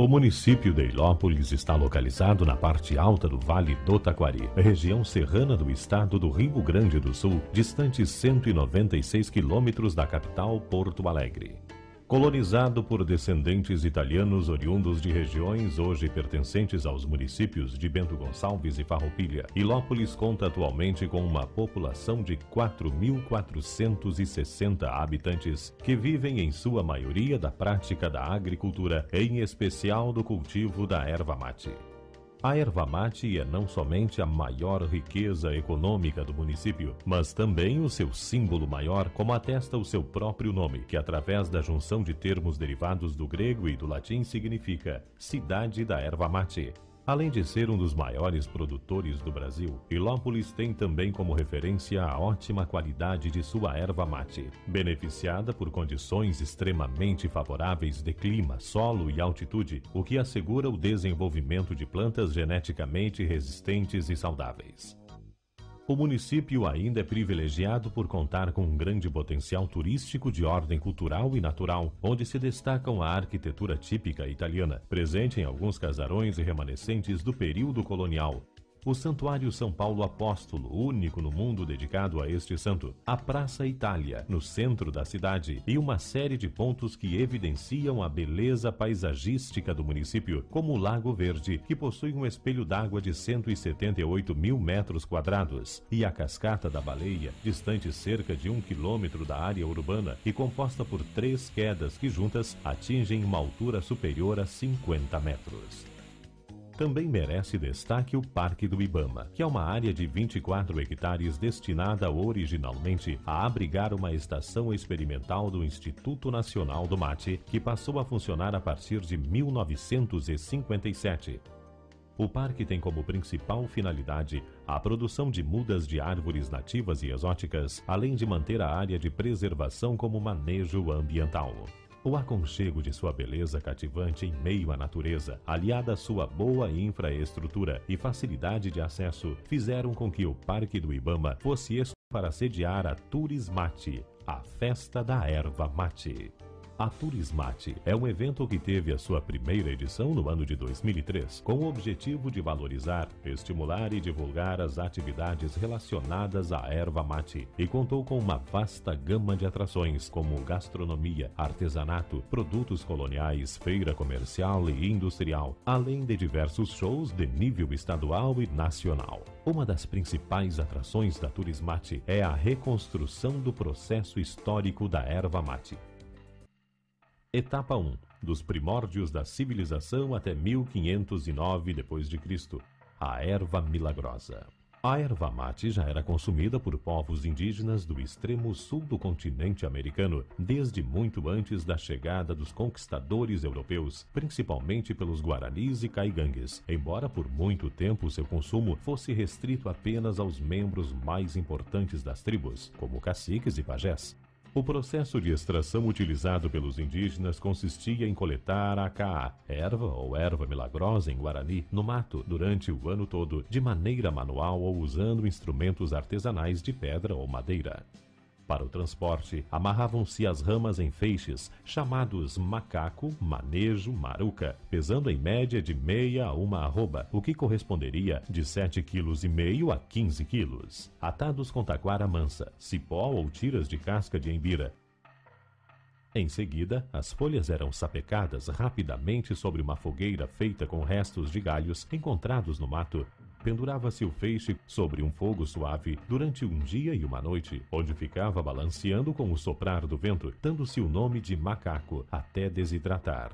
O município de Ilópolis está localizado na parte alta do Vale do Taquari, região serrana do estado do Rio Grande do Sul, distante 196 quilômetros da capital, Porto Alegre. Colonizado por descendentes italianos oriundos de regiões hoje pertencentes aos municípios de Bento Gonçalves e Farroupilha, Ilópolis conta atualmente com uma população de 4.460 habitantes, que vivem em sua maioria da prática da agricultura, em especial do cultivo da erva mate. A erva mate é não somente a maior riqueza econômica do município, mas também o seu símbolo maior, como atesta o seu próprio nome, que através da junção de termos derivados do grego e do latim significa cidade da erva mate. Além de ser um dos maiores produtores do Brasil, Ilópolis tem também como referência a ótima qualidade de sua erva mate, beneficiada por condições extremamente favoráveis de clima, solo e altitude, o que assegura o desenvolvimento de plantas geneticamente resistentes e saudáveis. O município ainda é privilegiado por contar com um grande potencial turístico de ordem cultural e natural, onde se destacam a arquitetura típica italiana, presente em alguns casarões e remanescentes do período colonial, o Santuário São Paulo Apóstolo, único no mundo dedicado a este santo, a Praça Itália, no centro da cidade, e uma série de pontos que evidenciam a beleza paisagística do município, como o Lago Verde, que possui um espelho d'água de 178 mil metros quadrados, e a Cascata da Baleia, distante cerca de 1 quilômetro da área urbana e composta por 3 quedas que juntas atingem uma altura superior a 50 metros. Também merece destaque o Parque do Ibama, que é uma área de 24 hectares destinada originalmente a abrigar uma estação experimental do Instituto Nacional do Mate, que passou a funcionar a partir de 1957. O parque tem como principal finalidade a produção de mudas de árvores nativas e exóticas, além de manter a área de preservação como manejo ambiental. O aconchego de sua beleza cativante em meio à natureza, aliada à sua boa infraestrutura e facilidade de acesso, fizeram com que o Parque do Ibama fosse escolhido para sediar a Turismate, a festa da erva mate. A Turismate é um evento que teve a sua primeira edição no ano de 2003, com o objetivo de valorizar, estimular e divulgar as atividades relacionadas à erva mate, e contou com uma vasta gama de atrações, como gastronomia, artesanato, produtos coloniais, feira comercial e industrial, além de diversos shows de nível estadual e nacional. Uma das principais atrações da Turismate é a reconstrução do processo histórico da erva mate. Etapa 1. Dos primórdios da civilização até 1509 d.C. A erva milagrosa. A erva mate já era consumida por povos indígenas do extremo sul do continente americano, desde muito antes da chegada dos conquistadores europeus, principalmente pelos guaranis e caigangues, embora por muito tempo seu consumo fosse restrito apenas aos membros mais importantes das tribos, como caciques e pajés. O processo de extração utilizado pelos indígenas consistia em coletar a caá, erva ou erva milagrosa em Guarani, no mato durante o ano todo, de maneira manual ou usando instrumentos artesanais de pedra ou madeira. Para o transporte, amarravam-se as ramas em feixes, chamados macaco, manejo, maruca, pesando em média de meia a uma arroba, o que corresponderia de 7,5 kg a 15 kg. Atados com taquara mansa, cipó ou tiras de casca de embira. Em seguida, as folhas eram sapecadas rapidamente sobre uma fogueira feita com restos de galhos encontrados no mato. Pendurava-se o feixe sobre um fogo suave durante um dia e uma noite, onde ficava balanceando com o soprar do vento, dando-se o nome de macaco, até desidratar.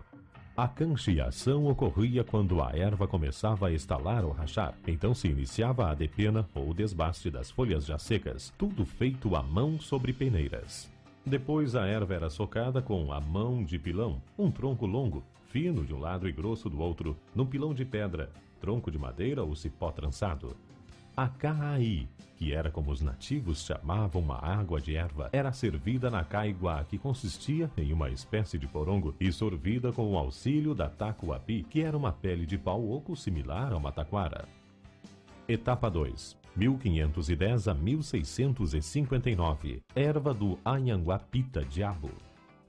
A cancheação ocorria quando a erva começava a estalar ou rachar, então se iniciava a depena ou desbaste das folhas já secas, tudo feito à mão sobre peneiras. Depois a erva era socada com a mão de pilão, um tronco longo, fino de um lado e grosso do outro, num pilão de pedra, tronco de madeira ou cipó trançado. A caai, que era como os nativos chamavam uma água de erva, era servida na caiguá, que consistia em uma espécie de porongo, e sorvida com o auxílio da tacuapi, que era uma pele de pau oco similar a uma taquara. Etapa 2. 1510 a 1659. Erva do Anhanguapita-diabo.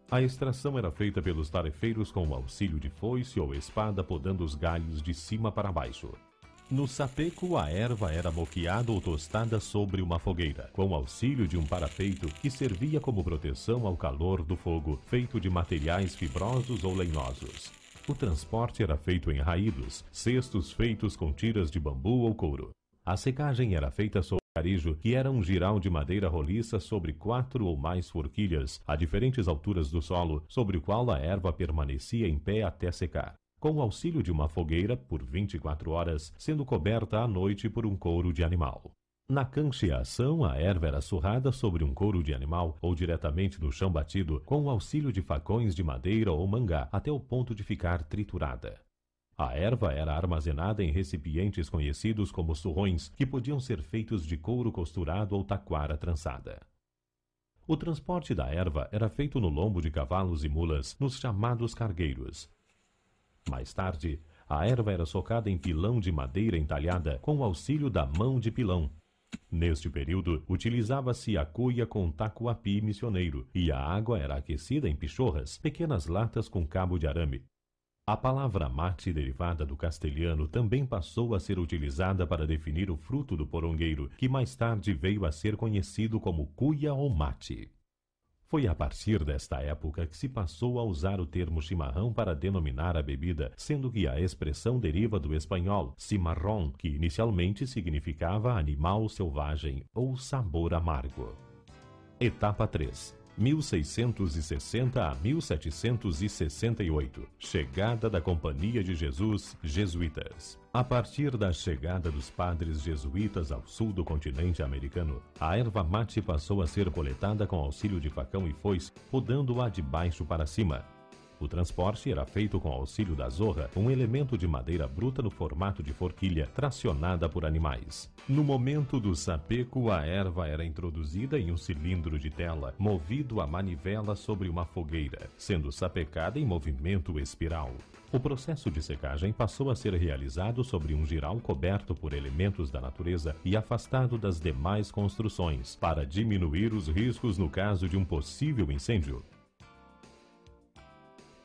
A extração era feita pelos tarefeiros com o auxílio de foice ou espada podando os galhos de cima para baixo. No sapeco, a erva era moqueada ou tostada sobre uma fogueira, com o auxílio de um parapeito que servia como proteção ao calor do fogo, feito de materiais fibrosos ou lenhosos. O transporte era feito em raídos, cestos feitos com tiras de bambu ou couro. A secagem era feita sobre carijo, que era um jiral de madeira roliça sobre 4 ou mais forquilhas, a diferentes alturas do solo, sobre o qual a erva permanecia em pé até secar, com o auxílio de uma fogueira por 24 horas, sendo coberta à noite por um couro de animal. Na cancheação, a erva era surrada sobre um couro de animal ou diretamente no chão batido, com o auxílio de facões de madeira ou mangá, até o ponto de ficar triturada. A erva era armazenada em recipientes conhecidos como surrões, que podiam ser feitos de couro costurado ou taquara trançada. O transporte da erva era feito no lombo de cavalos e mulas, nos chamados cargueiros. Mais tarde, a erva era socada em pilão de madeira entalhada com o auxílio da mão de pilão. Neste período, utilizava-se a cuia com tacuapi missioneiro e a água era aquecida em pichorras, pequenas latas com cabo de arame. A palavra mate, derivada do castelhano, também passou a ser utilizada para definir o fruto do porongueiro, que mais tarde veio a ser conhecido como cuia ou mate. Foi a partir desta época que se passou a usar o termo chimarrão para denominar a bebida, sendo que a expressão deriva do espanhol cimarrón, que inicialmente significava animal selvagem ou sabor amargo. Etapa 3. 1660 a 1768. Chegada da Companhia de Jesus, jesuítas. A partir da chegada dos padres jesuítas ao sul do continente americano, a erva mate passou a ser coletada com auxílio de facão e foice, podando-a de baixo para cima. O transporte era feito com auxílio da zorra, um elemento de madeira bruta no formato de forquilha, tracionada por animais. No momento do sapeco, a erva era introduzida em um cilindro de tela, movido a manivela sobre uma fogueira, sendo sapecada em movimento espiral. O processo de secagem passou a ser realizado sobre um jiral coberto por elementos da natureza e afastado das demais construções, para diminuir os riscos no caso de um possível incêndio.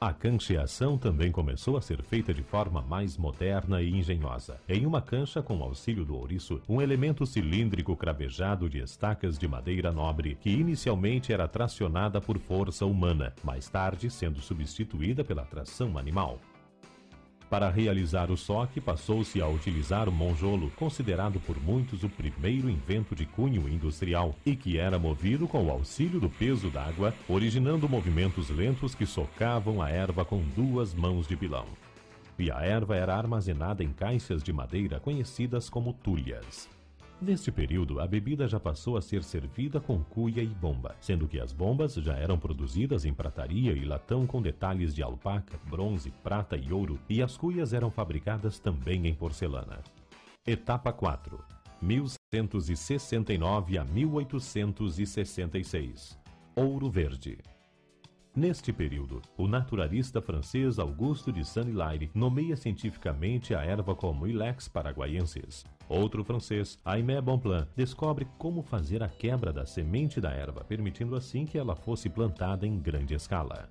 A cancheação também começou a ser feita de forma mais moderna e engenhosa. Em uma cancha com auxílio do ouriço, um elemento cilíndrico cravejado de estacas de madeira nobre, que inicialmente era tracionada por força humana, mais tarde sendo substituída pela tração animal. Para realizar o soque, passou-se a utilizar o monjolo, considerado por muitos o primeiro invento de cunho industrial, e que era movido com o auxílio do peso d'água, originando movimentos lentos que socavam a erva com 2 mãos de pilão. E a erva era armazenada em caixas de madeira conhecidas como tulhas. Neste período, a bebida já passou a ser servida com cuia e bomba, sendo que as bombas já eram produzidas em prataria e latão com detalhes de alpaca, bronze, prata e ouro, e as cuias eram fabricadas também em porcelana. Etapa 4. 1769 a 1866. Ouro Verde. Neste período, o naturalista francês Auguste de Saint-Hilaire nomeia cientificamente a erva como Ilex paraguaiensis. Outro francês, Aimé Bonpland, descobre como fazer a quebra da semente da erva, permitindo assim que ela fosse plantada em grande escala.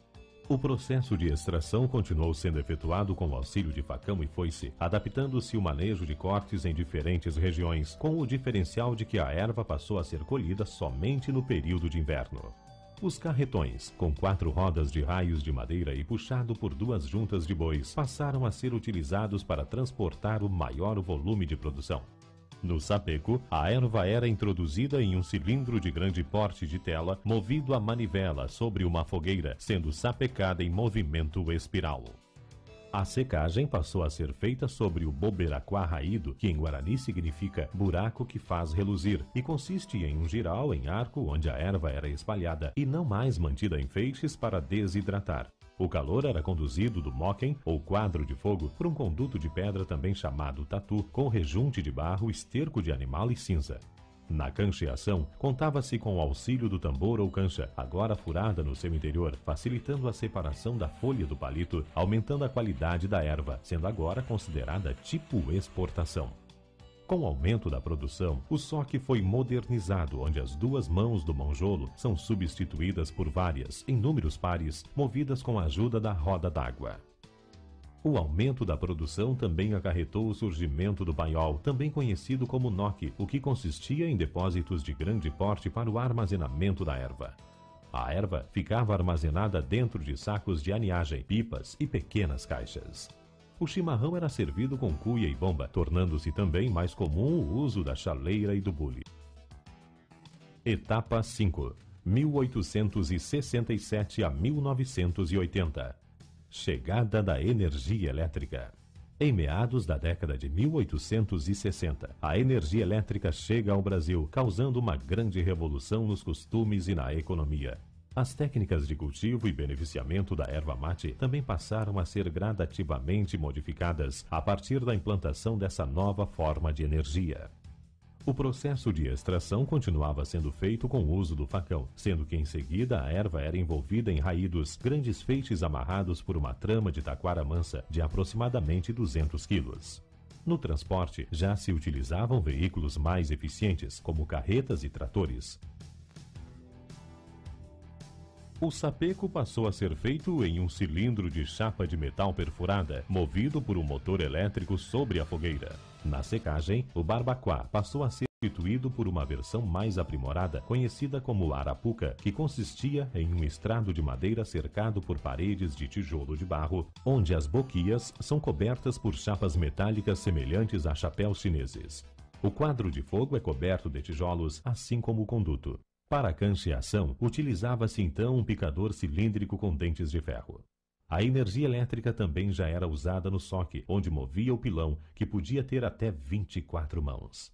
O processo de extração continuou sendo efetuado com o auxílio de facão e foice, adaptando-se o manejo de cortes em diferentes regiões, com o diferencial de que a erva passou a ser colhida somente no período de inverno. Os carretões, com 4 rodas de raios de madeira e puxado por 2 juntas de bois, passaram a ser utilizados para transportar o maior volume de produção. No sapeco, a erva era introduzida em um cilindro de grande porte de tela, movido a manivela sobre uma fogueira, sendo sapecada em movimento espiral. A secagem passou a ser feita sobre o boberaquá raído, que em Guarani significa buraco que faz reluzir, e consiste em um jiral em arco onde a erva era espalhada e não mais mantida em feixes para desidratar. O calor era conduzido do moquém, ou quadro de fogo, por um conduto de pedra também chamado tatu, com rejunte de barro, esterco de animal e cinza. Na cancheação, contava-se com o auxílio do tambor ou cancha, agora furada no seu interior, facilitando a separação da folha do palito, aumentando a qualidade da erva, sendo agora considerada tipo exportação. Com o aumento da produção, o soque foi modernizado, onde as duas mãos do monjolo são substituídas por várias, em números pares, movidas com a ajuda da roda d'água. O aumento da produção também acarretou o surgimento do paiol, também conhecido como noque, o que consistia em depósitos de grande porte para o armazenamento da erva. A erva ficava armazenada dentro de sacos de aniagem, pipas e pequenas caixas. O chimarrão era servido com cuia e bomba, tornando-se também mais comum o uso da chaleira e do bule. Etapa 5, 1867 a 1980. Chegada da energia elétrica. Em meados da década de 1860, a energia elétrica chega ao Brasil, causando uma grande revolução nos costumes e na economia. As técnicas de cultivo e beneficiamento da erva mate também passaram a ser gradativamente modificadas a partir da implantação dessa nova forma de energia. O processo de extração continuava sendo feito com o uso do facão, sendo que em seguida a erva era envolvida em raídos, grandes feixes amarrados por uma trama de taquara mansa de aproximadamente 200 quilos. No transporte, já se utilizavam veículos mais eficientes, como carretas e tratores. O sapeco passou a ser feito em um cilindro de chapa de metal perfurada, movido por um motor elétrico sobre a fogueira. Na secagem, o barbacoa passou a ser substituído por uma versão mais aprimorada, conhecida como arapuca, que consistia em um estrado de madeira cercado por paredes de tijolo de barro, onde as boquias são cobertas por chapas metálicas semelhantes a chapéus chineses. O quadro de fogo é coberto de tijolos, assim como o conduto. Para a cancheação, utilizava-se então um picador cilíndrico com dentes de ferro. A energia elétrica também já era usada no soque, onde movia o pilão, que podia ter até 24 mãos.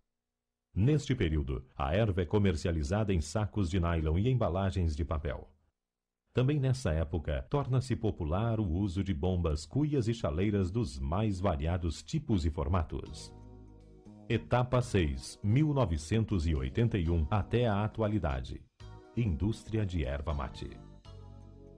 Neste período, a erva é comercializada em sacos de nylon e embalagens de papel. Também nessa época, torna-se popular o uso de bombas, cuias e chaleiras dos mais variados tipos e formatos. Etapa 6, 1981 até a atualidade. Indústria de erva mate.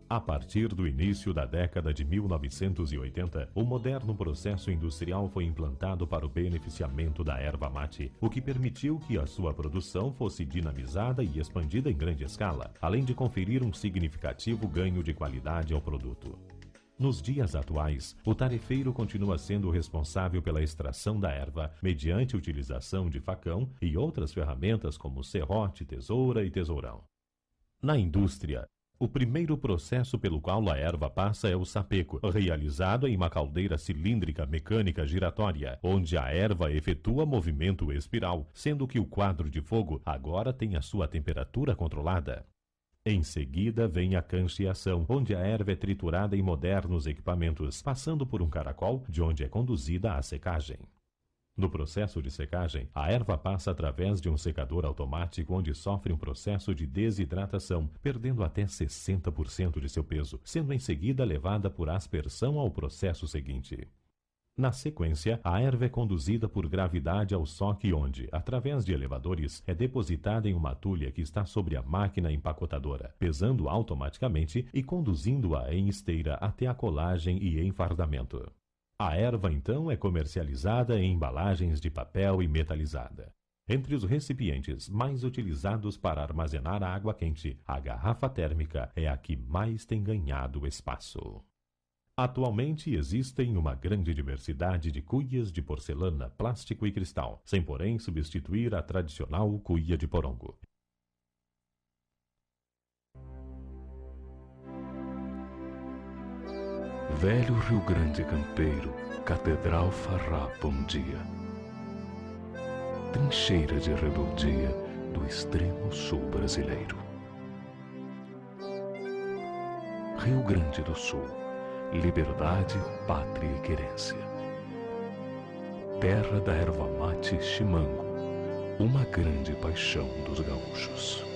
A partir do início da década de 1980, o moderno processo industrial foi implantado para o beneficiamento da erva mate, o que permitiu que a sua produção fosse dinamizada e expandida em grande escala, além de conferir um significativo ganho de qualidade ao produto. Nos dias atuais, o tarefeiro continua sendo responsável pela extração da erva mediante utilização de facão e outras ferramentas como serrote, tesoura e tesourão. Na indústria, o primeiro processo pelo qual a erva passa é o sapeco, realizado em uma caldeira cilíndrica mecânica giratória, onde a erva efetua movimento espiral, sendo que o quadro de fogo agora tem a sua temperatura controlada. Em seguida vem a cancheação, onde a erva é triturada em modernos equipamentos, passando por um caracol, de onde é conduzida a secagem. No processo de secagem, a erva passa através de um secador automático, onde sofre um processo de desidratação, perdendo até 60% de seu peso, sendo em seguida levada por aspersão ao processo seguinte. Na sequência, a erva é conduzida por gravidade ao soque, onde, através de elevadores, é depositada em uma tulha que está sobre a máquina empacotadora, pesando automaticamente e conduzindo-a em esteira até a colagem e enfardamento. A erva, então, é comercializada em embalagens de papel e metalizada. Entre os recipientes mais utilizados para armazenar a água quente, a garrafa térmica é a que mais tem ganhado espaço. Atualmente existem uma grande diversidade de cuias de porcelana, plástico e cristal, sem porém substituir a tradicional cuia de porongo. Velho Rio Grande campeiro, catedral farrapa um dia. Trincheira de rebeldia do extremo sul brasileiro. Rio Grande do Sul, liberdade, pátria e querência. Terra da erva mate chimango, uma grande paixão dos gaúchos.